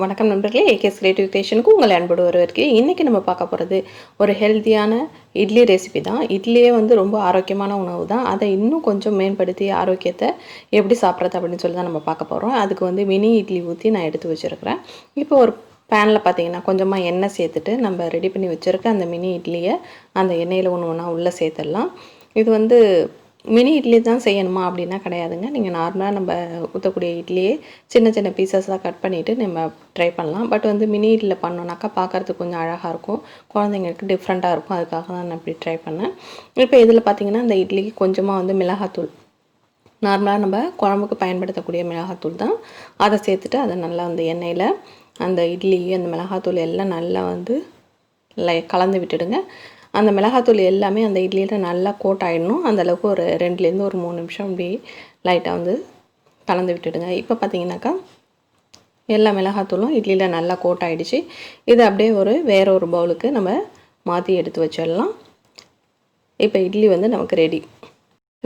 வணக்கம் நண்பர்களே, AKS creative கிரியேஷனுக்கு உங்கள் அன்போடு வரவேற்கு. இன்றைக்கி நம்ம பார்க்க போகிறது ஒரு ஹெல்த்தியான இட்லி ரெசிபி தான். இட்லியே ரொம்ப ஆரோக்கியமான உணவு தான். அதை இன்னும் கொஞ்சம் மேம்படுத்தி ஆரோக்கியத்தை எப்படி சாப்பிட்றது அப்படின்னு சொல்லி தான் நம்ம பார்க்க போகிறோம். அதுக்கு மினி இட்லி ஊற்றி நான் எடுத்து வச்சுருக்கிறேன். இப்போ ஒரு பேனில் பார்த்தீங்கன்னா கொஞ்சமாக எண்ணெய் சேர்த்துட்டு நம்ம ரெடி பண்ணி வச்சுருக்க அந்த மினி இட்லியை அந்த எண்ணெயில் ஒன்று ஒன்றா உள்ளே சேர்த்துடலாம். இது மினி இட்லி தான் செய்யணுமா அப்படின்னா கிடையாதுங்க. நீங்கள் நார்மலாக நம்ம ஊற்றக்கூடிய இட்லியே சின்ன சின்ன பீசஸாக கட் பண்ணிவிட்டு நம்ம ட்ரை பண்ணலாம். பட் மினி இட்லியில் பண்ணோன்னாக்கா பார்க்குறதுக்கு கொஞ்சம் அழகாக இருக்கும், குழந்தைங்களுக்கு டிஃப்ரெண்ட்டாக இருக்கும். அதுக்காக தான் நான் இப்படி ட்ரை பண்ணேன். இப்போ இதில் பார்த்திங்கன்னா இந்த இட்லிக்கு கொஞ்சமாக மிளகாத்தூள், நார்மலாக நம்ம குழம்புக்கு பயன்படுத்தக்கூடிய மிளகாத்தூள் தான், அதை சேர்த்துட்டு அதை நல்லா எண்ணெயில் அந்த இட்லி அந்த மிளகாத்தூள் எல்லாம் நல்லா கலந்து விட்டுடுங்க. அந்த மிளகாத்தூள் எல்லாமே அந்த இட்லியில் நல்லா கோட் ஆகிடணும். அந்தளவுக்கு ஒரு 2லேருந்து ஒரு 3 நிமிஷம் அப்படி லைட்டாக கலந்து விட்டுடுங்க. இப்போ பார்த்தீங்கன்னாக்கா எல்லா மிளகாத்தூளும் இட்லியில் நல்லா கோட் ஆகிடுச்சு. இது அப்படியே வேற ஒரு பவுலுக்கு நம்ம மாற்றி எடுத்து வச்சிடலாம். இப்போ இட்லி நமக்கு ரெடி.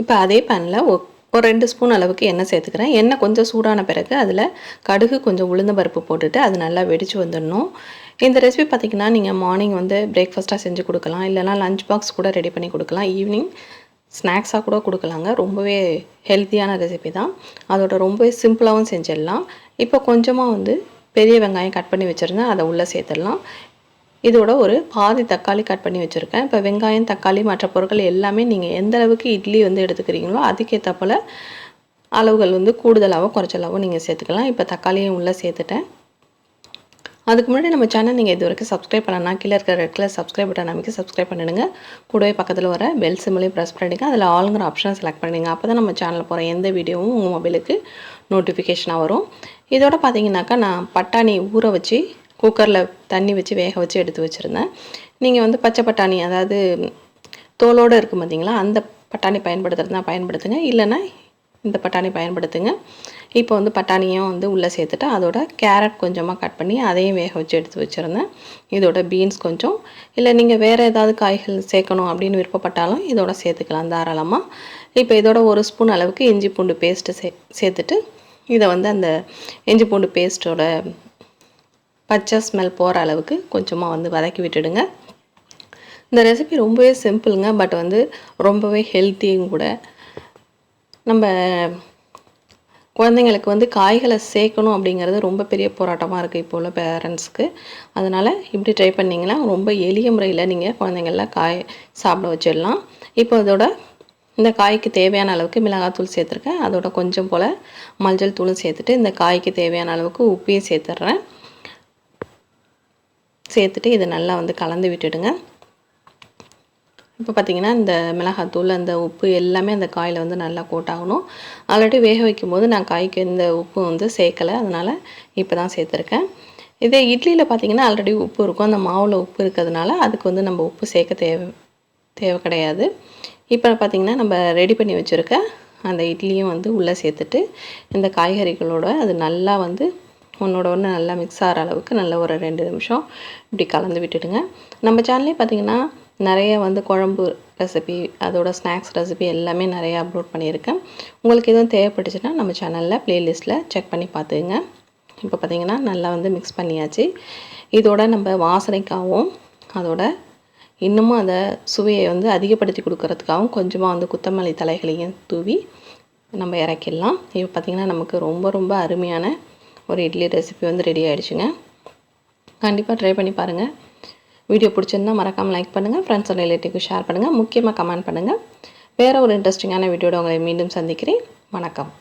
இப்போ அதே பேனில் ஒரு 2 ஸ்பூன் அளவுக்கு எண்ணெய் சேர்த்துக்கிறேன். எண்ணெய் கொஞ்சம் சூடான பிறகு அதில் கடுகு, கொஞ்சம் உளுந்த பருப்பு போட்டுட்டு அது நல்லா வெடித்து வந்துடணும். இந்த ரெசிபி பார்த்திங்கன்னா நீங்கள் மார்னிங் பிரேக்ஃபாஸ்ட்டாக செஞ்சு கொடுக்கலாம், இல்லைனா லஞ்ச் பாக்ஸ் கூட ரெடி பண்ணி கொடுக்கலாம், ஈவினிங் ஸ்நாக்ஸாக கூட கொடுக்கலாங்க. ரொம்பவே ஹெல்த்தியான ரெசிபி தான். அதோட ரொம்பவே சிம்பிளாகவும் செஞ்சிடலாம். இப்போ கொஞ்சமாக பெரிய வெங்காயம் கட் பண்ணி வச்சுருந்தேன், அதை உள்ளே சேர்த்துடலாம். இதோட ஒரு பாதி தக்காளி கட் பண்ணி வச்சுருக்கேன். இப்போ வெங்காயம், தக்காளி, மற்ற பொருட்கள் எல்லாமே நீங்கள் எந்த அளவுக்கு இட்லி எடுத்துக்கிறீங்களோ அதுக்கேற்ற போல் அளவுகள் கூடுதலாகவோ குறைச்சலாகவோ நீங்கள் சேர்த்துக்கலாம். இப்போ தக்காளியும் உள்ளே சேர்த்துட்டேன். அதுக்கு முன்னாடி நம்ம சேனல் நீங்கள் இது வரைக்கும் சப்ஸ்கிரைப் பண்ணலாம், கீழே இருக்கிற ரெட் கலர் சப்ஸ்கிரைப் பட்டன் அமைக்க சப்ஸ்கிரைப் பண்ணிடுங்க. கூடவே பக்கத்தில் வர பெல் சிம்லையும் ப்ரெஸ் பண்ணிடுங்க. அதில் ஆளுங்கிற ஆப்ஷனை செலக்ட் பண்ணிடுங்க. அப்போ தான் நம்ம சேனலில் போகிற எந்த வீடியோவும் உங்கள் மொபைலுக்கு நோட்டிஃபிகேஷனாக வரும். இதோட பார்த்தீங்கன்னாக்கா நான் பட்டாணி ஊற வச்சு குக்கரில் தண்ணி வச்சு வேக வச்சு எடுத்து வச்சுருந்தேன். நீங்கள் பச்சை பட்டாணி, அதாவது தோலோடு இருக்கும் பார்த்தீங்களா, அந்த பட்டாணி பயன்படுத்துகிறதுனா பயன்படுத்துங்க, இல்லைன்னா இந்த பட்டாணி பயன்படுத்துங்க. இப்போ பட்டாணியும் உள்ளே சேர்த்துட்டு அதோட கேரட் கொஞ்சமாக கட் பண்ணி அதையும் வேக வச்சு எடுத்து வச்சுருந்தேன். இதோட பீன்ஸ் கொஞ்சம், இல்லை நீங்கள் வேறு ஏதாவது காய்கள் சேர்க்கணும் அப்படின்னு விருப்பப்பட்டாலும் இதோட சேர்த்துக்கலாம் தாராளமாக. இப்போ இதோட 1 ஸ்பூன் அளவுக்கு இஞ்சி பூண்டு பேஸ்ட்டு சேர்த்துட்டு இதை அந்த இஞ்சி பூண்டு பேஸ்ட்டோட பச்சை ஸ்மெல் போகிற அளவுக்கு கொஞ்சமாக வதக்கி விட்டுடுங்க. இந்த ரெசிபி ரொம்பவே சிம்பிளுங்க, பட் ரொம்பவே ஹெல்த்தியும் கூட. நம்ம குழந்தைங்களுக்கு காய்களை சேர்க்கணும் அப்படிங்கிறது ரொம்ப பெரிய போராட்டமாக இருக்குது இப்போ உள்ள பேரண்ட்ஸ்க்கு. அதனால் இப்படி ட்ரை பண்ணிங்கன்னா ரொம்ப எளிய முறையில் நீங்கள் குழந்தைங்கள காய் சாப்பிட வச்சிடலாம். இப்போ அதோட இந்த காய்க்கு தேவையான அளவுக்கு மிளகாத்தூள் சேர்த்துருக்கேன். அதோட கொஞ்சம் போல் மஞ்சள் தூளும் சேர்த்துட்டு இந்த காய்க்கு தேவையான அளவுக்கு உப்பையும் சேர்த்துட்றேன். சேர்த்துட்டு இதை நல்லா கலந்து விட்டுடுங்க. இப்போ பார்த்திங்கன்னா இந்த மிளகாத்தூள், அந்த உப்பு எல்லாமே அந்த காயில் நல்லா கோட்டாகணும். ஆல்ரெடி வேக வைக்கும்போது நான் காய்க்கு இந்த உப்பு சேர்க்கலை, அதனால் இப்போ தான் சேர்த்துருக்கேன். இதே இட்லியில் பார்த்திங்கன்னா ஆல்ரெடி உப்பு இருக்கும், அந்த மாவில் உப்பு இருக்கிறதுனால அதுக்கு நம்ம உப்பு சேர்க்க தேவை கிடையாது. இப்போ பார்த்திங்கன்னா நம்ம ரெடி பண்ணி வச்சுருக்க அந்த இட்லியும் உள்ளே சேர்த்துட்டு இந்த காய்கறிகளோட அது நல்லா ஒன்றோட ஒன்று நல்லா மிக்ஸ் ஆகிற அளவுக்கு நல்லா ஒரு 2 நிமிஷம் இப்படி கலந்து விட்டுடுங்க. நம்ம சேனல்லே பார்த்திங்கன்னா நிறைய குழம்பு ரெசிபி, அதோட ஸ்நாக்ஸ் ரெசிபி எல்லாமே நிறையா அப்லோட் பண்ணியிருக்கேன். உங்களுக்கு எதுவும் தேவைப்பட்டுச்சுன்னா நம்ம சேனலில் ப்ளேலிஸ்ட்டில் செக் பண்ணி பார்த்துங்க. இப்போ பார்த்திங்கன்னா நல்லா மிக்ஸ் பண்ணியாச்சு. இதோட நம்ம வாசனைக்காகவும் அதோட இன்னமும் அந்த சுவையை அதிகப்படுத்தி கொடுக்கறதுக்காகவும் கொஞ்சமாக கொத்தமல்லி தலைகளையும் தூவி நம்ம இறக்கிடலாம். இப்போ பார்த்திங்கன்னா நமக்கு ரொம்ப ரொம்ப அருமையான ஒரு இட்லி ரெசிபி ரெடி ஆகிடுச்சுங்க. கண்டிப்பாக ட்ரை பண்ணி பாருங்கள். வீடியோ பிடிச்சிருந்தால் மறக்காமல் லைக் பண்ணுங்கள், ஃப்ரெண்ட்ஸ் அண்ட் ரிலேட்டிவ்க்கு ஷேர் பண்ணுங்கள், முக்கியமாக கமெண்ட் பண்ணுங்கள். வேறு ஒரு இன்ட்ரெஸ்டிங்கான வீடியோட உங்களை மீண்டும் சந்திக்கிறேன். வணக்கம்.